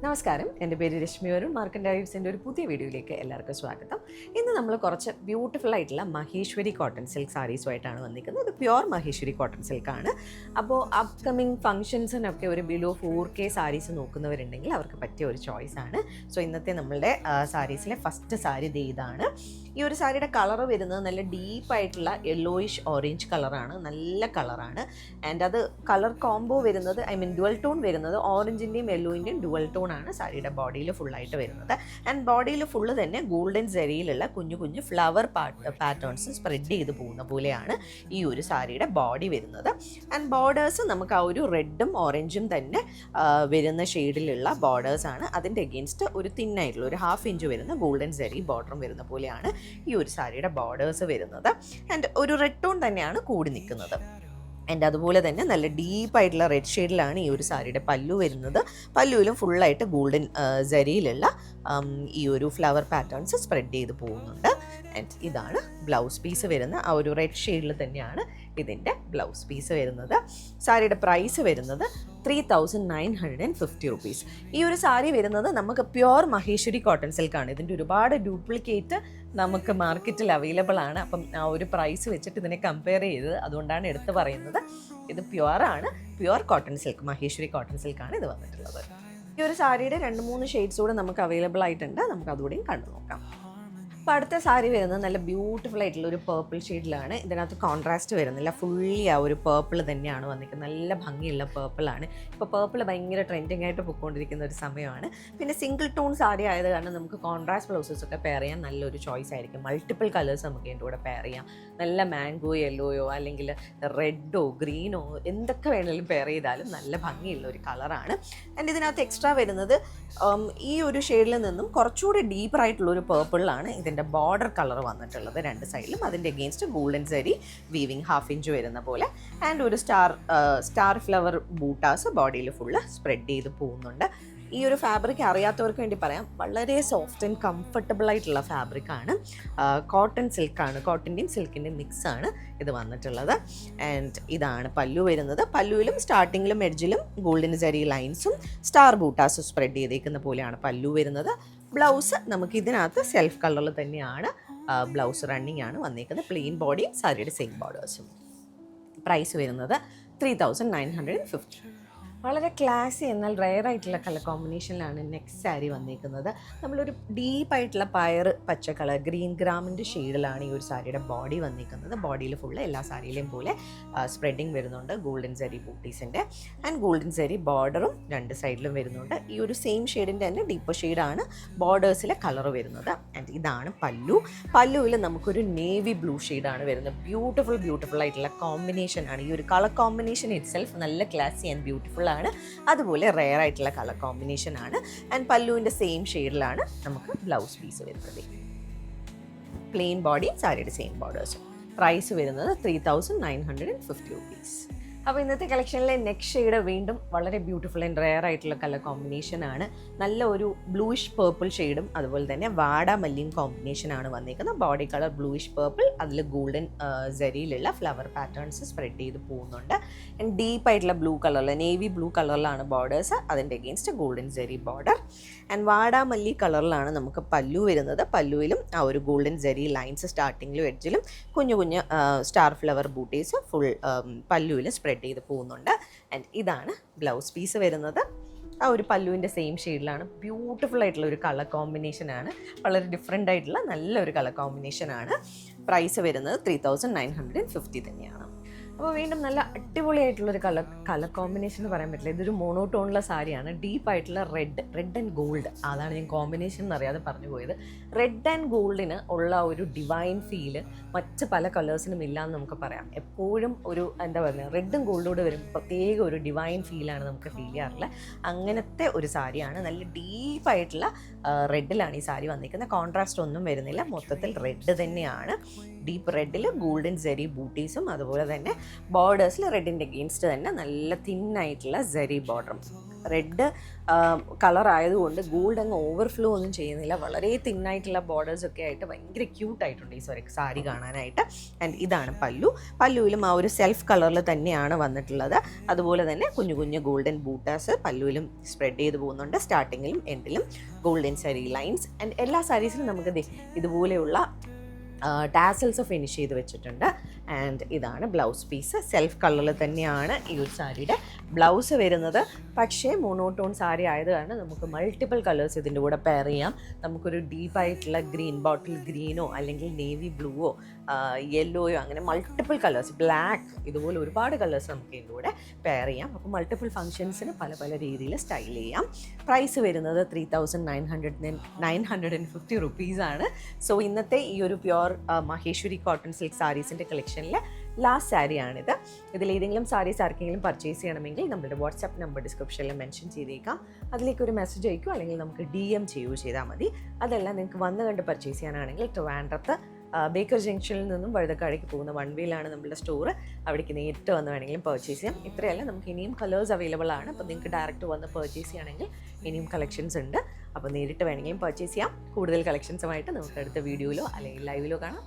നമസ്കാരം, എൻ്റെ പേര് രശ്മി വരുൺ. മാർക്കൻ ഡൈവ്സിൻ്റെ ഒരു പുതിയ വീഡിയോയിലേക്ക് എല്ലാവർക്കും സ്വാഗതം. ഇന്ന് നമ്മൾ കുറച്ച് ബ്യൂട്ടിഫുൾ ആയിട്ടുള്ള മഹേശ്വരി കോട്ടൺ സിൽക്ക് സാരീസുമായിട്ടാണ് വന്നിരിക്കുന്നത്. ഇത് പ്യുവർ മഹേശ്വരി കോട്ടൺ സിൽക്കാണ്. അപ്പോൾ അപ്കമിങ് ഫംഗ്ഷൻസിനൊക്കെ ഒരു ബിലോ 4K സാരീസ് നോക്കുന്നവരുണ്ടെങ്കിൽ അവർക്ക് പറ്റിയ ഒരു ചോയ്സാണ്. സോ ഇന്നത്തെ നമ്മളുടെ സാരീസിലെ ഫസ്റ്റ് സാരി ഇതാണ്. ഈ ഒരു സാരിയുടെ കളർ വരുന്നത് നല്ല ഡീപ്പായിട്ടുള്ള യെല്ലോയിഷ് ഓറഞ്ച് കളറാണ്. നല്ല കളറാണ്. ആൻഡ് അത് കളർ കോംബോ വരുന്നത് ഡുവൽ ടോൺ വരുന്നത് ഓറഞ്ചിൻ്റെയും യെല്ലോയിൻ്റെയും ഡുവൽ ടോൺ ആണ് സാരിയുടെ ബോഡിയിൽ ഫുള്ളായിട്ട് വരുന്നത്. ആൻഡ് ബോഡിയിൽ ഫുള്ള് തന്നെ ഗോൾഡൻ സെറിയിലുള്ള കുഞ്ഞു കുഞ്ഞു ഫ്ലവർ പാറ്റേൺസ് സ്പ്രെഡ് ചെയ്ത് പോകുന്ന പോലെയാണ് ഈ ഒരു സാരിയുടെ ബോഡി വരുന്നത്. ആൻഡ് ബോർഡേഴ്സ് നമുക്ക് ആ ഒരു റെഡും ഓറഞ്ചും തന്നെ വരുന്ന ഷെയ്ഡിലുള്ള ബോർഡേഴ്സാണ്. അതിൻ്റെ അഗെയിൻസ്റ്റ് ഒരു തിന്നായിട്ടുള്ള ഒരു 1/2 ഇഞ്ച് വരുന്ന ഗോൾഡൻ സെറി ബോർഡറും വരുന്ന പോലെയാണ് ഈ ഒരു സാരിയുടെ ബോർഡേഴ്സ് വരുന്നത്. ആൻഡ് ഒരു റെഡ് ടോൺ തന്നെയാണ് കൂടി നിൽക്കുന്നത്. ആൻഡ് അതുപോലെ തന്നെ നല്ല ഡീപ്പായിട്ടുള്ള റെഡ് ഷെയ്ഡിലാണ് ഈ ഒരു സാരിയുടെ പല്ലു വരുന്നത്. പല്ലുവിലും ഫുള്ളായിട്ട് ഗോൾഡൻ സെറിയിലുള്ള ഈ ഒരു ഫ്ലവർ പാറ്റേൺസ് സ്പ്രെഡ് ചെയ്ത് പോകുന്നുണ്ട്. ആൻഡ് ഇതാണ് ബ്ലൗസ് പീസ് വരുന്ന ആ ഒരു റെഡ് ഷെയ്ഡിൽ തന്നെയാണ് ഇതിൻ്റെ ബ്ലൗസ് പീസ് വരുന്നത്. സാരിയുടെ പ്രൈസ് വരുന്നത് 3950 റുപ്പീസ്. ഈ ഒരു സാരി വരുന്നത് നമുക്ക് പ്യുവർ മഹേശ്വരി കോട്ടൺ സിൽക്കാണ്. ഇതിൻ്റെ ഒരുപാട് ഡ്യൂപ്ലിക്കേറ്റ് നമുക്ക് മാർക്കറ്റിൽ അവൈലബിൾ ആണ്. അപ്പം ആ ഒരു പ്രൈസ് വെച്ചിട്ട് ഇതിനെ കമ്പയർ ചെയ്ത് അതുകൊണ്ടാണ് എടുത്ത് പറയുന്നത്. ഇത് പ്യുവറാണ്, pure cotton silk, Maheshwari cotton സിൽക്കാണ് ഇത് വന്നിട്ടുള്ളത്. ഈ ഒരു സാരിയുടെ 2-3 ഷെയ്ഡ്സ് കൂടെ നമുക്ക് അവൈലബിൾ ആയിട്ടുണ്ട്. നമുക്ക് അതുകൂടെയും കണ്ടു നോക്കാം. അപ്പോൾ അടുത്ത സാരി വരുന്നത് നല്ല ബ്യൂട്ടിഫുൾ ആയിട്ടുള്ള ഒരു പേർപ്പിൾ ഷെയ്ഡിലാണ്. ഇതിനകത്ത് കോൺട്രാസ്റ്റ് വരുന്നില്ല, ഫുള്ളി ആ ഒരു പേർപ്പിൾ തന്നെയാണ് വന്നിരിക്കുന്നത്. നല്ല ഭംഗിയുള്ള പേർപ്പിളാണ്. ഇപ്പോൾ പേർപ്പിൾ ഭയങ്കര ട്രെൻഡിങ് ആയിട്ട് പൊയ്ക്കൊണ്ടിരിക്കുന്ന ഒരു സമയമാണ്. പിന്നെ സിംഗിൾ ടോൺ സാരി ആയത് കാരണം നമുക്ക് കോൺട്രാസ്റ്റ് ബ്ലൗസസ് ഒക്കെ പെയർ ചെയ്യാൻ നല്ലൊരു ചോയ്സ് ആയിരിക്കും. മൾട്ടിപ്പിൾ കളേഴ്സ് നമുക്ക് ഇതിൻ്റെ കൂടെ പെയർ ചെയ്യാം. നല്ല മാംഗോ യെല്ലോയോ അല്ലെങ്കിൽ റെഡോ ഗ്രീനോ എന്തൊക്കെ വേണമെങ്കിലും പെയർ ചെയ്താലും നല്ല ഭംഗിയുള്ള ഒരു കളറാണ്. ആൻഡ് ഇതിനകത്ത് എക്സ്ട്രാ വരുന്നത് ഈ ഒരു ഷെയ്ഡിൽ നിന്നും കുറച്ചുകൂടി ഡീപ്പറായിട്ടുള്ള ഒരു പേർപ്പിളിലാണ് ഇതിൻ്റെ ബോർഡർ കളർ വന്നിട്ടുള്ളത് 2 സൈഡിലും. അതിൻ്റെ അഗെയിൻസ്റ്റ് ഗോൾഡൻ സെറി വീവിങ് 1/2 ഇഞ്ച് വരുന്ന പോലെ. ആൻഡ് ഒരു സ്റ്റാർ ഫ്ലവർ ബൂട്ടാസ് ബോഡിയിൽ ഫുള്ള് സ്പ്രെഡ് ചെയ്ത് പോകുന്നുണ്ട്. ഈ ഒരു ഫാബ്രിക് അറിയാത്തവർക്ക് വേണ്ടി പറയാം, വളരെ സോഫ്റ്റ് ആൻഡ് കംഫർട്ടബിൾ ആയിട്ടുള്ള ഫാബ്രിക്കാണ്. കോട്ടൺ സിൽക്കാണ്, കോട്ടൻ്റെയും സിൽക്കിൻ്റെയും മിക്സാണ് ഇത് വന്നിട്ടുള്ളത്. ആൻഡ് ഇതാണ് പല്ലു വരുന്നത്. പല്ലുവിലും സ്റ്റാർട്ടിങ്ങിലും എഡ്ജിലും ഗോൾഡൻ സെറി ലൈൻസും സ്റ്റാർ ബൂട്ടാസും സ്പ്രെഡ് ചെയ്തേക്കുന്ന പോലെയാണ് പല്ലു വരുന്നത്. ബ്ലൗസ് നമുക്ക് ഇതിനകത്ത് സെൽഫ് കളറിൽ തന്നെയാണ് ബ്ലൗസ് റണ്ണിങ് ആണ് വന്നിരിക്കുന്നത്. പ്ലെയിൻ ബോഡിയും സാരിയുടെ സെയിം ബോർഡേഴ്സും. പ്രൈസ് വരുന്നത് 3950. വളരെ ക്ലാസി എന്നാൽ റെയർ ആയിട്ടുള്ള കളർ കോമ്പിനേഷനിലാണ് നെക്സ്റ്റ് സാരി വന്നിരിക്കുന്നത്. നമ്മളൊരു ഡീപ്പായിട്ടുള്ള പയർ പച്ച കളർ ഗ്രീൻ ഗ്രാമിൻ്റെ ഷെയ്ഡിലാണ് ഈ ഒരു സാരിയുടെ ബോഡി വന്നിരിക്കുന്നത്. ബോഡിയിൽ ഫുള്ള് എല്ലാ സാരിയിലെയും പോലെ സ്പ്രെഡിങ് വരുന്നുണ്ട് ഗോൾഡൻ സെറി ബൂട്ടീസിൻ്റെ. ആൻഡ് ഗോൾഡൻ സെറി ബോർഡറും 2 സൈഡിലും വരുന്നുണ്ട്. ഈ ഒരു സെയിം ഷെയ്ഡിൻ്റെ തന്നെ ഡീപ്പർ ഷെയ്ഡാണ് ബോർഡേഴ്സിലെ കളർ വരുന്നത്. ആൻഡ് ഇതാണ് പല്ലു. പല്ലുവിൽ നമുക്കൊരു നേവി ബ്ലൂ ഷെയ്ഡാണ് വരുന്നത്. ബ്യൂട്ടിഫുൾ ആയിട്ടുള്ള കോമ്പിനേഷനാണ്. ഈ ഒരു കളർ കോമ്പിനേഷൻ ഇറ്റ്സെൽഫ് നല്ല ക്ലാസി ആൻഡ് ബ്യൂട്ടിഫുൾ ആണ്. അതുപോലെ റെയർ ആയിട്ടുള്ള കളർ കോമ്പിനേഷൻ ആണ്. ആൻഡ് പല്ലുവിൻ്റെ സെയിം ഷെയ്ഡിലാണ് നമുക്ക് ബ്ലൗസ് പീസ് വരുന്നത്. പ്ലെയിൻ ബോഡി സാരിയുടെ സെയിം ബോർഡേഴ്സ്. പ്രൈസ് വരുന്നത് 3950 റുപ്പീസ്. അപ്പോൾ ഇന്നത്തെ കളക്ഷനിലെ നെക്സ്റ്റ് ഷെയ്ഡ് വീണ്ടും വളരെ ബ്യൂട്ടിഫുൾ ആൻഡ് റെയർ ആയിട്ടുള്ള കളർ കോമ്പിനേഷനാണ്. നല്ല ഒരു ബ്ലൂയിഷ് പേർപ്പിൾ ഷെയ്ഡും അതുപോലെ തന്നെ വാടാമല്ലിയും കോമ്പിനേഷനാണ് വന്നിരിക്കുന്നത്. ബോഡി കളർ ബ്ലൂയിഷ് പേർപ്പിൾ, അതിൽ ഗോൾഡൻ സെറിയിലുള്ള ഫ്ലവർ പാറ്റേൺസ് സ്പ്രെഡ് ചെയ്ത് പോകുന്നുണ്ട്. ആൻഡ് ഡീപ്പായിട്ടുള്ള ബ്ലൂ കളറിൽ നേവി ബ്ലൂ കളറിലാണ് ബോർഡേഴ്സ്. അതിൻ്റെ അഗെയിൻസ്റ്റ് ഗോൾഡൻ സെറി ബോർഡർ. ആൻഡ് വാടാമല്ലി കളറിലാണ് നമുക്ക് പല്ലു വരുന്നത്. പല്ലുവിലും ആ ഒരു ഗോൾഡൻ സെറി ലൈൻസ് സ്റ്റാർട്ടിങ്ങിലും എഡ്ജിലും കുഞ്ഞു കുഞ്ഞു സ്റ്റാർ ഫ്ലവർ ബൂട്ടീസ് ഫുൾ പല്ലുവിൽ സ്പ്രെഡ് ചെയ്ത് പോകുന്നുണ്ട്. ആൻഡ് ഇതാണ് ബ്ലൗസ് പീസ് വരുന്നത്. ആ ഒരു പല്ലുവിൻ്റെ സെയിം ഷെയ്ഡിലാണ്. ബ്യൂട്ടിഫുൾ ആയിട്ടുള്ള ഒരു കളർ കോമ്പിനേഷനാണ്. വളരെ ഡിഫറെൻ്റ് ആയിട്ടുള്ള നല്ലൊരു കളർ കോമ്പിനേഷനാണ്. പ്രൈസ് വരുന്നത് 3950 തന്നെയാണ്. അപ്പോൾ വീണ്ടും നല്ല അടിപൊളിയായിട്ടുള്ളൊരു കളർ കോമ്പിനേഷൻ എന്ന് പറയാൻ പറ്റില്ല. ഇതൊരു മോണോടോണുള്ള സാരിയാണ്. ഡീപ്പായിട്ടുള്ള റെഡ് ആൻഡ് ഗോൾഡ്, അതാണ് ഞാൻ കോമ്പിനേഷൻ എന്നറിയാതെ പറഞ്ഞു പോയത്. റെഡ് ആൻഡ് ഗോൾഡിന് ഉള്ള ഒരു ഡിവൈൻ ഫീല് മറ്റ് പല കളേഴ്സിനും ഇല്ലയെന്ന് നമുക്ക് പറയാം. എപ്പോഴും ഒരു എന്താ പറയുക, റെഡും ഗോൾഡോട് വരുമ്പോൾ പ്രത്യേക ഒരു ഡിവൈൻ ഫീലാണ് നമുക്ക് ഫീൽ ചെയ്യാറുള്ളത്. അങ്ങനത്തെ ഒരു സാരിയാണ്. നല്ല ഡീപ്പായിട്ടുള്ള റെഡിലാണ് ഈ സാരി വന്നിരിക്കുന്നത്. കോൺട്രാസ്റ്റ് ഒന്നും വരുന്നില്ല, മൊത്തത്തിൽ റെഡ് തന്നെയാണ്. ഡീപ്പ് റെഡിൽ ഗോൾഡൻ സെറി ബൂട്ടീസും അതുപോലെ തന്നെ ബോർഡേഴ്സിൽ റെഡിൻ്റെ അഗെയിൻസ്റ്റ് തന്നെ നല്ല തിന്നായിട്ടുള്ള സെറി ബോർഡറും റെഡ് കളർ ആയതുകൊണ്ട് ഗോൾഡ് അങ്ങ് ഓവർഫ്ലോ ഒന്നും ചെയ്യുന്നില്ല. വളരെ തിന്നായിട്ടുള്ള ബോർഡേഴ്സൊക്കെ ആയിട്ട് ഭയങ്കര ക്യൂട്ടായിട്ടുണ്ട് ഈ സാരി കാണാനായിട്ട്. ആൻഡ് ഇതാണ് പല്ലുവിലും ആ ഒരു സെൽഫ് കളറിൽ തന്നെയാണ് വന്നിട്ടുള്ളത്. അതുപോലെ തന്നെ കുഞ്ഞു കുഞ്ഞു ഗോൾഡൻ ബൂട്ടാസ് പല്ലുവിലും സ്പ്രെഡ് ചെയ്ത് പോകുന്നുണ്ട്. സ്റ്റാർട്ടിങ്ങിലും എൻഡിലും ഗോൾഡൻ സാരി ലൈൻസ്. ആൻഡ് എല്ലാ സാരീസിലും നമുക്ക് ഇതുപോലെയുള്ള ടാസൽസ് ഫിനിഷ് ചെയ്ത് വെച്ചിട്ടുണ്ട്. ആൻഡ് ഇതാണ് ബ്ലൗസ് പീസ്. സെൽഫ് കളറിൽ തന്നെയാണ് ഈ ഒരു സാരിയുടെ ബ്ലൗസ് വരുന്നത്. പക്ഷേ മോണോട്ടോൺ സാരി ആയത് കാരണം നമുക്ക് മൾട്ടിപ്പിൾ കളേഴ്സ് ഇതിൻ്റെ കൂടെ പെയർ ചെയ്യാം. നമുക്കൊരു ഡീപ്പായിട്ടുള്ള ഗ്രീൻ, ബോട്ടിൽ ഗ്രീനോ അല്ലെങ്കിൽ നേവി ബ്ലൂവോ യെല്ലോയോ അങ്ങനെ മൾട്ടിപ്പിൾ കളേഴ്സ്, ബ്ലാക്ക്, ഇതുപോലെ ഒരുപാട് കളേഴ്സ് നമുക്ക് ഇതിൻ്റെ കൂടെ പെയർ ചെയ്യാം. അപ്പോൾ മൾട്ടിപ്പിൾ ഫംഗ്ഷൻസിന് പല പല രീതിയിൽ സ്റ്റൈൽ ചെയ്യാം. പ്രൈസ് വരുന്നത് 3950 റുപ്പീസാണ്. സോ ഇന്നത്തെ ഈ ഒരു പ്യുവർ മഹേശ്വരി കോട്ടൺ സിൽക്ക് സാരീസിൻ്റെ കളക്ഷനിലെ ലാസ്റ്റ് സാരിയാണിത്. ഇതിലേതെങ്കിലും സാരീസ് ആർക്കെങ്കിലും പർച്ചേസ് ചെയ്യണമെങ്കിൽ നമ്മുടെ വാട്സാപ്പ് നമ്പർ ഡിസ്ക്രിപ്ഷനിൽ മെൻഷൻ ചെയ്തേക്കാം. അതിലേക്ക് ഒരു മെസ്സേജ് അയക്കുകയോ അല്ലെങ്കിൽ നമുക്ക് DM ചെയ്യുകയോ ചെയ്താൽ മതി. അതെല്ലാം നിങ്ങൾക്ക് വന്ന് കണ്ട് പർച്ചേസ് ചെയ്യാനാണെങ്കിൽ ട്രിവാൻഡ്രത്ത് ബേക്കർ ജംഗ്ഷനിൽ നിന്നും വഴുതക്കാടേക്ക് പോകുന്ന 1 വേയിലാണ് നമ്മുടെ സ്റ്റോർ. അവിടേക്ക് നേരിട്ട് വന്ന് വേണമെങ്കിലും പർച്ചേസ് ചെയ്യാം. ഇത്രയല്ല, നമുക്ക് ഇനിയും കളേഴ്സ് അവൈലബിൾ ആണ്. അപ്പോൾ നിങ്ങൾക്ക് ഡയറക്റ്റ് വന്ന് പർച്ചേസ് ചെയ്യുകയാണെങ്കിൽ ഇനിയും കളക്ഷൻസ് ഉണ്ട്. അപ്പോൾ നേരിട്ട് വേണമെങ്കിലും പർച്ചേസ് ചെയ്യാം. കൂടുതൽ കളക്ഷൻസുമായിട്ട് നമുക്ക് അടുത്ത വീഡിയോയിലോ അല്ലെങ്കിൽ ലൈവിലോ കാണാം.